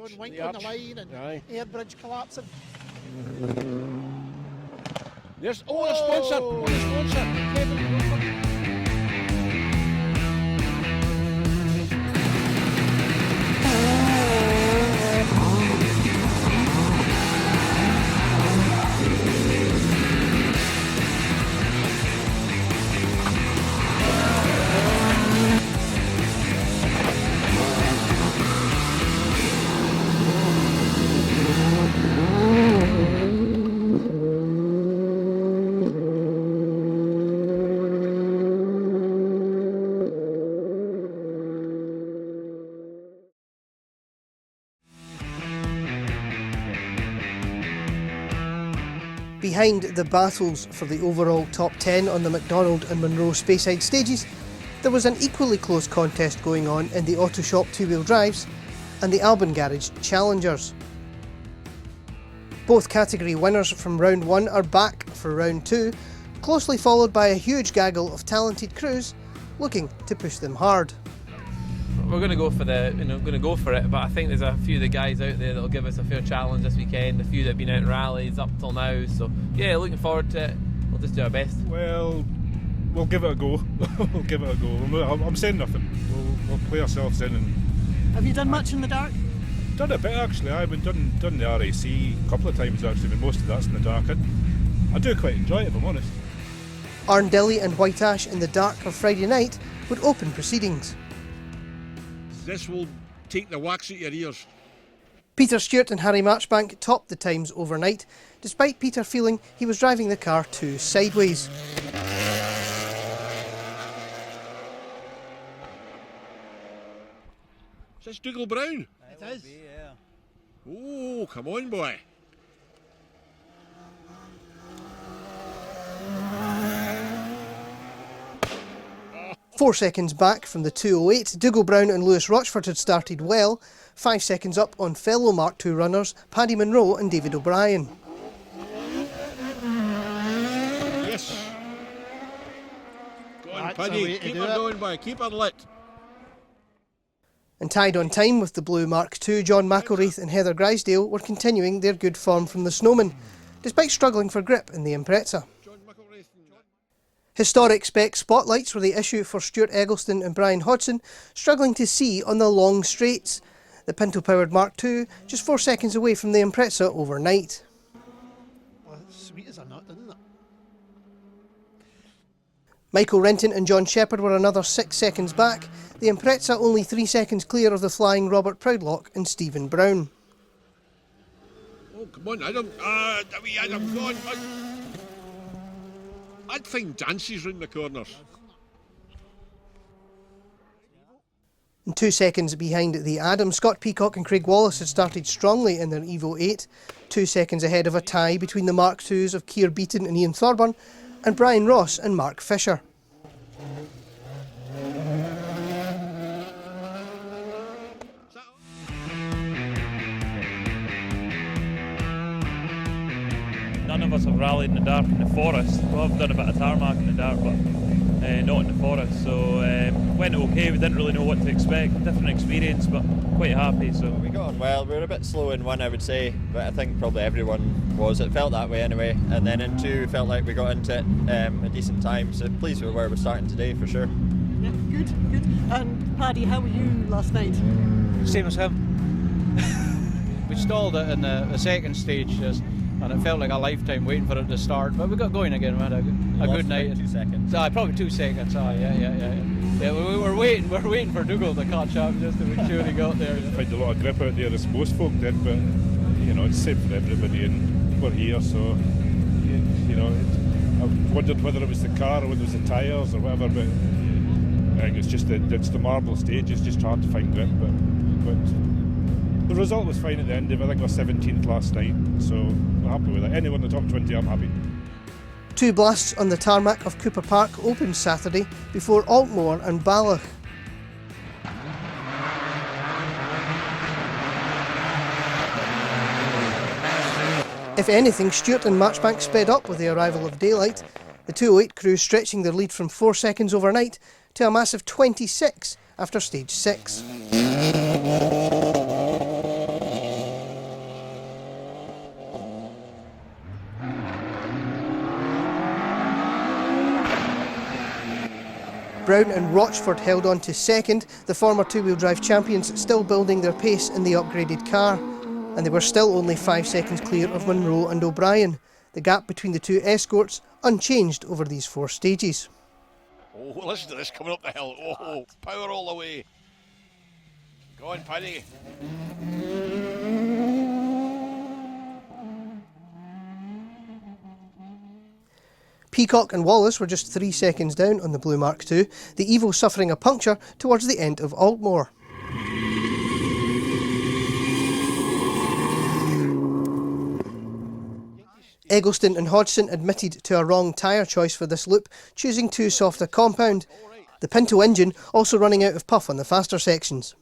John Wink on the line and air bridge collapsing. There's a sponsor. Kevin. Behind the battles for the overall top 10 on the McDonald and Munro Speyside stages, there was an equally close contest going on in the Autoshop two-wheel drives and the Albyn Garage Challengers. Both category winners from round 1 are back for round 2, closely followed by a huge gaggle of talented crews looking to push them hard. We're going to go for it, but I think there's a few of the guys out there that'll give us a fair challenge this weekend, a few that have been out in rallies up till now, so yeah, looking forward to it. We'll just do our best. Well, we'll give it a go. We'll give it a go. I'm saying nothing. We'll play ourselves in. And have you done much in the dark? Done a bit actually. I've been done the RAC a couple of times actually, but most of that's in the dark. I do quite enjoy it, if I'm honest. Arndilly and White Ash in the dark of Friday night would open proceedings. This will take the wax out your ears. Peter Stewart and Harry Marchbank topped the times overnight, despite Peter feeling he was driving the car too sideways. Is this Dougal Brown? It is. Yeah. Oh, come on, boy. Four seconds back from the 2:08, Dougal Brown and Lewis Rochford had started well, 5 seconds up on fellow Mark II runners Paddy Munro and David O'Brien. Yes. Go on, Paddy, keep her going, boy, keep her lit. And tied on time with the blue Mark II, John McElraith and Heather Grisdale were continuing their good form from the Snowman, despite struggling for grip in the Impreza. Historic spec spotlights were the issue for Stuart Eggleston and Brian Hodgson, struggling to see on the long straights. The Pinto-powered Mark II just 4 seconds away from the Impreza overnight. Well, sweet as a nut, isn't it? Michael Renton and John Shepherd were another 6 seconds back, the Impreza only 3 seconds clear of the flying Robert Proudlock and Stephen Brown. Oh, come on, Adam. Adam, go on. I'd find dances round the corners. And 2 seconds behind the Adam, Scott Peacock and Craig Wallace had started strongly in their Evo 8, 2 seconds ahead of a tie between the Mark IIs of Keir Beaton and Ian Thorburn, and Brian Ross and Mark Fisher. None of us have rallied in the dark in the forest. We have done a bit of tarmac in the dark, but not in the forest. So went okay. We didn't really know what to expect. Different experience, but quite happy. So we got on well. We were a bit slow in 1, I would say, but I think probably everyone was. It felt that way anyway. And then in 2, felt like we got into it a decent time. So pleased with where we're starting today for sure. Yeah, good. And Paddy, how were you last night? Same as him. We stalled it in the second stage. And it felt like a lifetime waiting for it to start, but we got going again. We had a good night. 2 seconds. Probably 2 seconds. Yeah, we were waiting for Dougal to catch up just to make sure he got there. Find a lot of grip out there as most folk did, but you know, it's the same for everybody, and we're here, so you know, I wondered whether it was the car or whether it was the tyres or whatever, but I think it's the marble stage. It's just hard to find grip, but the result was fine at the end of it. I think we're 17th last night, so we're happy with it. Anyone in the top 20, I'm happy. 2 blasts on the tarmac of Cooper Park opened Saturday before Altmore and Ballach. If anything, Stewart and Marchbank sped up with the arrival of daylight, the 208 crew stretching their lead from 4 seconds overnight to a massive 26 after stage 6. Brown and Rochford held on to second, the former two-wheel drive champions still building their pace in the upgraded car. And they were still only 5 seconds clear of Munro and O'Brien. The gap between the two escorts unchanged over these 4 stages. Oh, listen to this coming up the hill. Oh, power all the way. Go on, Paddy. Peacock and Wallace were just 3 seconds down on the Blue Mark II, the Evo suffering a puncture towards the end of Altmore. Eggleston and Hodgson admitted to a wrong tyre choice for this loop, choosing too soft a compound. The Pinto engine also running out of puff on the faster sections.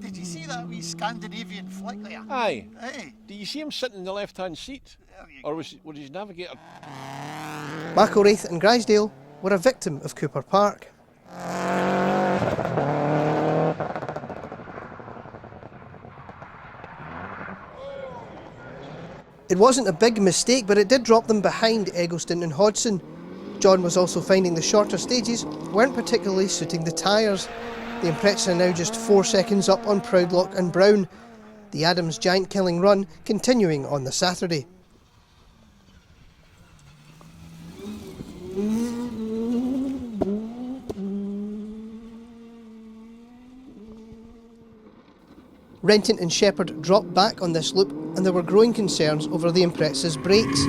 Did you see that wee Scandinavian flick there? Aye. Hey. Do you see him sitting in the left-hand seat? Or was his navigator? McElwraith and Grisdale were a victim of Cooper Park. It wasn't a big mistake, but it did drop them behind Eggleston and Hodgson. John was also finding the shorter stages weren't particularly suiting the tyres. The Impreza are now just 4 seconds up on Proudlock and Brown. The Adams giant-killing run continuing on the Saturday. Renton and Shepherd dropped back on this loop, and there were growing concerns over the Impreza's brakes.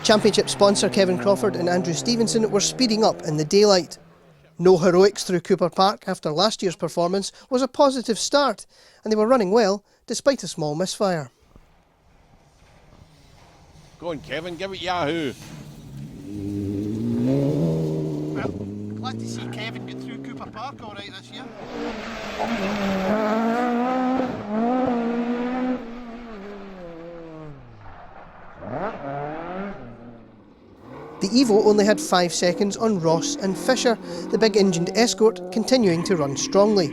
Championship sponsor Kevin Crawford and Andrew Stevenson were speeding up in the daylight. No heroics through Cooper Park after last year's performance was a positive start, and they were running well despite a small misfire. Go on, Kevin, give it Yahoo. Well, glad to see Kevin get through Cooper Park all right this year. The Evo only had 5 seconds on Ross and Fisher, the big engined Escort continuing to run strongly.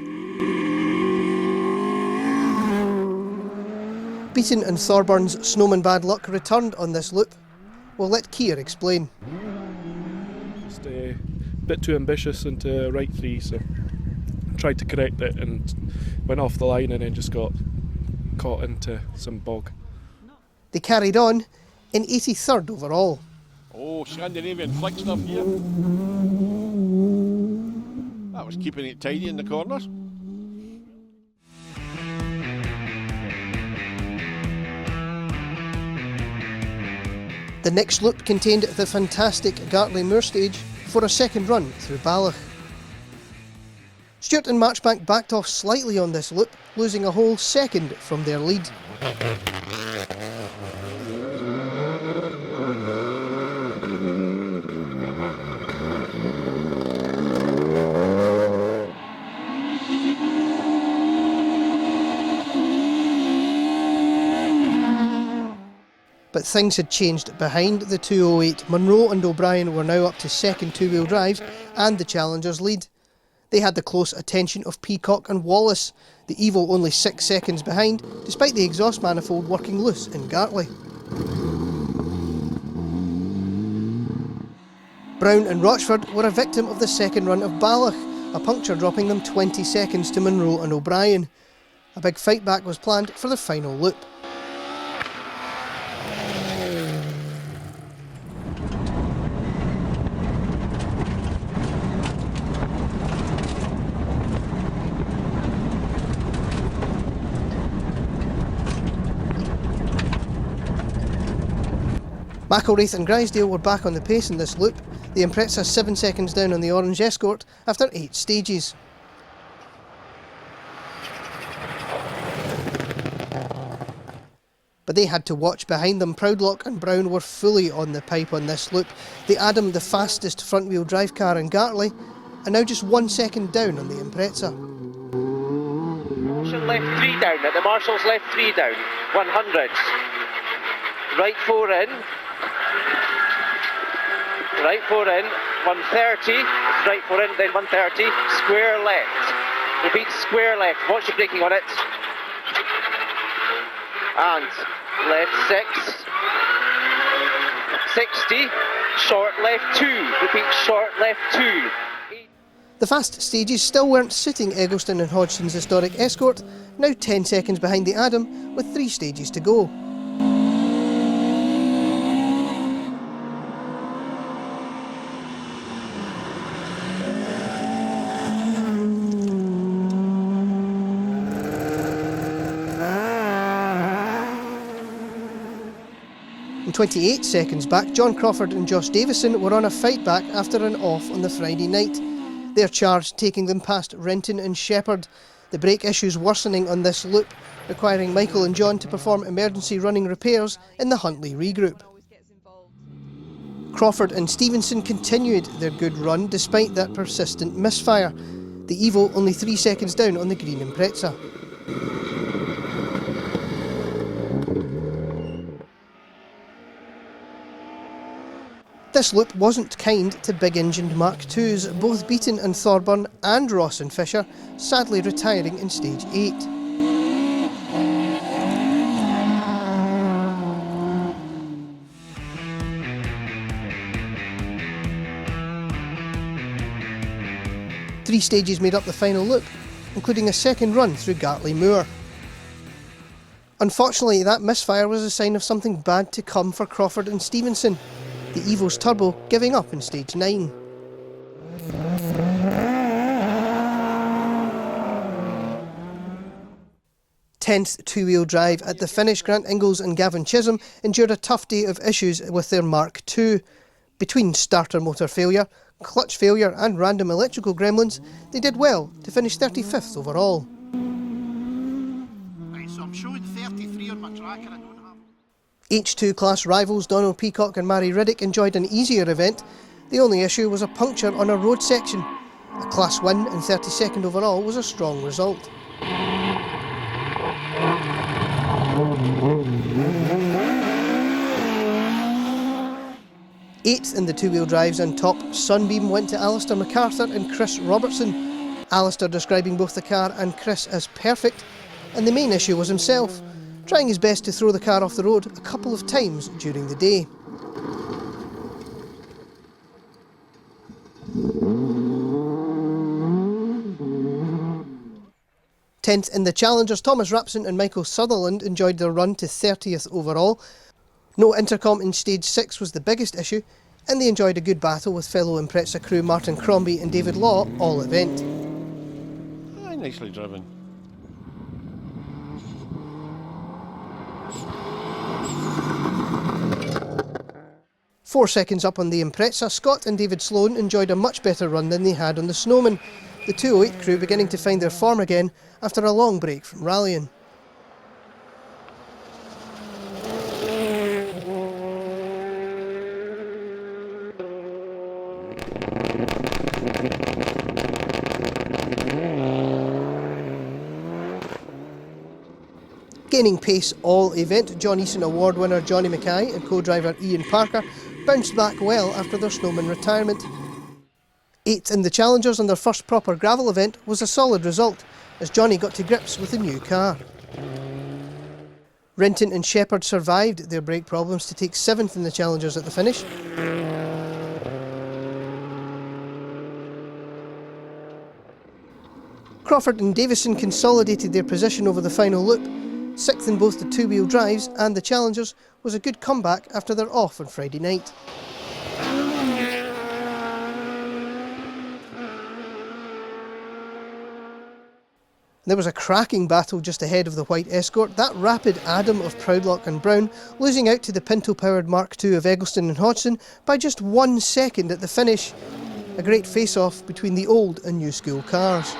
Beaton and Thorburns' snowman bad luck returned on this loop. We'll let Keir explain. Just a bit too ambitious into right 3, so tried to correct it and went off the line and then just got caught into some bog. They carried on in 83rd overall. Oh, Scandinavian flick stuff here. That was keeping it tidy in the corners. The next loop contained the fantastic Gartley Moor stage for a second run through Ballach. Stewart and Marchbank backed off slightly on this loop, losing a whole second from their lead. But things had changed behind the 208. Munro and O'Brien were now up to second two-wheel drive and the Challengers' lead. They had the close attention of Peacock and Wallace, the Evo only 6 seconds behind, despite the exhaust manifold working loose in Gartley. Brown and Rochford were a victim of the second run of Ballach, a puncture dropping them 20 seconds to Munro and O'Brien. A big fight back was planned for the final loop. McElwraith and Grisdale were back on the pace in this loop. The Impreza 7 seconds down on the Orange Escort after 8 stages. But they had to watch behind them. Proudlock and Brown were fully on the pipe on this loop. The Adam, the fastest front-wheel drive car in Gartley, and now just 1 second down on the Impreza. Marshall left 3 down, at the Marshall's left 3 down, 100. Right 4 in. Right 4 in, 130, right 4 in, then 130, square left. Repeat, square left, watch your braking on it. and left 6, 60, short left 2, repeat short left 2. The fast stages still weren't suiting Eggleston and Hodgson's historic escort, now 10 seconds behind the Adam with 3 stages to go. And 28 seconds back, John Crawford and Josh Davison were on a fight back after an off on the Friday night. Their charge taking them past Renton and Shepherd. The brake issues worsening on this loop, requiring Michael and John to perform emergency running repairs in the Huntley regroup. Crawford and Stevenson continued their good run despite that persistent misfire. The Evo only 3 seconds down on the green Impreza. This loop wasn't kind to big-engined Mark IIs, both Beaton and Thorburn and Ross and Fisher sadly retiring in stage 8. Three stages made up the final loop, including a second run through Gartley Moor. Unfortunately, that misfire was a sign of something bad to come for Crawford and Stevenson. The Evo's turbo giving up in stage 9. Tenth two-wheel drive at the finish, Grant Ingalls and Gavin Chisholm endured a tough day of issues with their Mark II. Between starter motor failure, clutch failure and random electrical gremlins, they did well to finish 35th overall. Right, so I'm showing 33 on my tracker, I don't have. H2 class rivals Donald Peacock and Mary Riddick enjoyed an easier event. The only issue was a puncture on a road section. A class win and 32nd overall was a strong result. Eighth in the two-wheel drives and top, Sunbeam went to Alistair MacArthur and Chris Robertson. Alistair describing both the car and Chris as perfect, and the main issue was himself, trying his best to throw the car off the road a couple of times during the day. Tenth in the Challengers, Thomas Rapson and Michael Sutherland enjoyed their run to 30th overall. No intercom in stage 6 was the biggest issue, and they enjoyed a good battle with fellow Impreza crew Martin Crombie and David Law all event. Nicely driven. Four seconds up on the Impreza, Scott and David Sloan enjoyed a much better run than they had on the Snowman. The 208 crew beginning to find their form again after a long break from rallying. Gaining pace all event, John Eason Award winner Johnny Mackay and co-driver Ian Parker bounced back well after their Snowman retirement. Eighth in the Challengers on their first proper gravel event was a solid result, as Johnny got to grips with a new car. Renton and Shepherd survived their brake problems to take 7th in the Challengers at the finish. Crawford and Davison consolidated their position over the final loop. 6th in both the two-wheel drives and the Challengers was a good comeback after their off on Friday night. There was a cracking battle just ahead of the white Escort, that rapid Adam of Proudlock and Brown losing out to the Pinto-powered Mark II of Eggleston and Hodgson by just 1 second at the finish. A great face-off between the old and new school cars.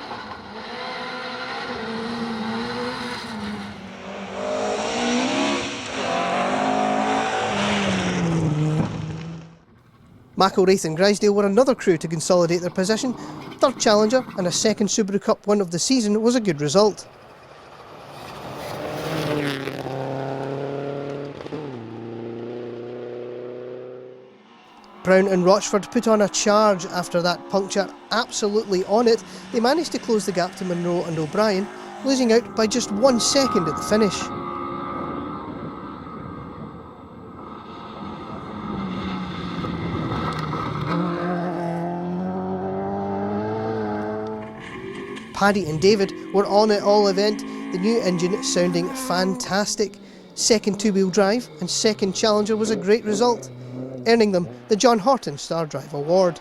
McElwraith and Grisdale were another crew to consolidate their position. Third Challenger and a second Subaru Cup win of the season was a good result. Brown and Rochford put on a charge after that puncture, absolutely on it. They managed to close the gap to Munro and O'Brien, losing out by just 1 second at the finish. Paddy and David were on it all event, the new engine sounding fantastic. Second two-wheel drive and second Challenger was a great result, earning them the John Horton Star Drive Award.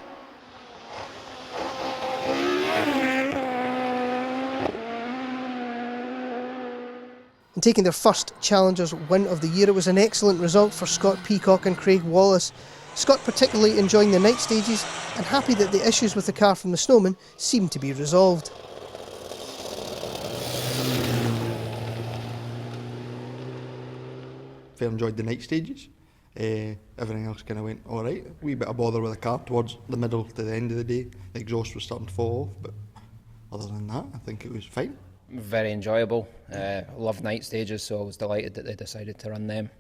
And taking their first Challengers win of the year, it was an excellent result for Scott Peacock and Craig Wallace. Scott particularly enjoying the night stages and happy that the issues with the car from the snowman seemed to be resolved. Fair enjoyed the night stages. Everything else kind of went alright. A wee bit of bother with the car towards the middle to the end of the day. The exhaust was starting to fall off, but other than that, I think it was fine. Very enjoyable. Loved night stages, so I was delighted that they decided to run them.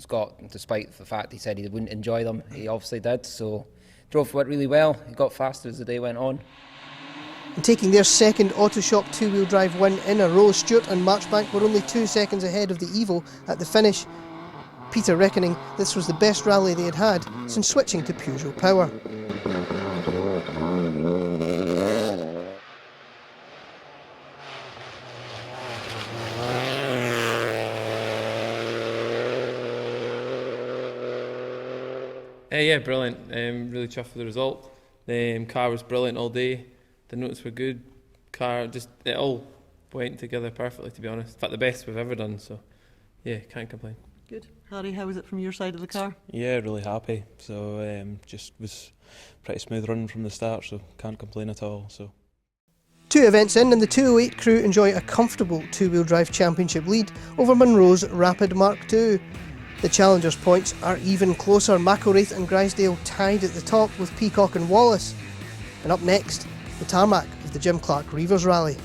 Scott, despite the fact he said he wouldn't enjoy them, he obviously did, so drove it really well. He got faster as the day went on. And taking their second Autoshop two-wheel drive win in a row, Stewart and Marchbank were only 2 seconds ahead of the Evo at the finish. Peter reckoning this was the best rally they had had since switching to Peugeot power. Yeah, brilliant. Really chuffed with the result. The car was brilliant all day. The notes were good. Car, just it all went together perfectly, to be honest. In fact, the best we've ever done. So, yeah, can't complain. Good. Harry, how was it from your side of the car? Yeah, really happy. So just was pretty smooth running from the start, so can't complain at all. So. 2 events in, and the 208 crew enjoy a comfortable two-wheel drive championship lead over Munro's Rapid Mark II. The Challengers' points are even closer. McElraith and Grisdale tied at the top with Peacock and Wallace. And up next, the tarmac of the Jim Clark Reivers Rally.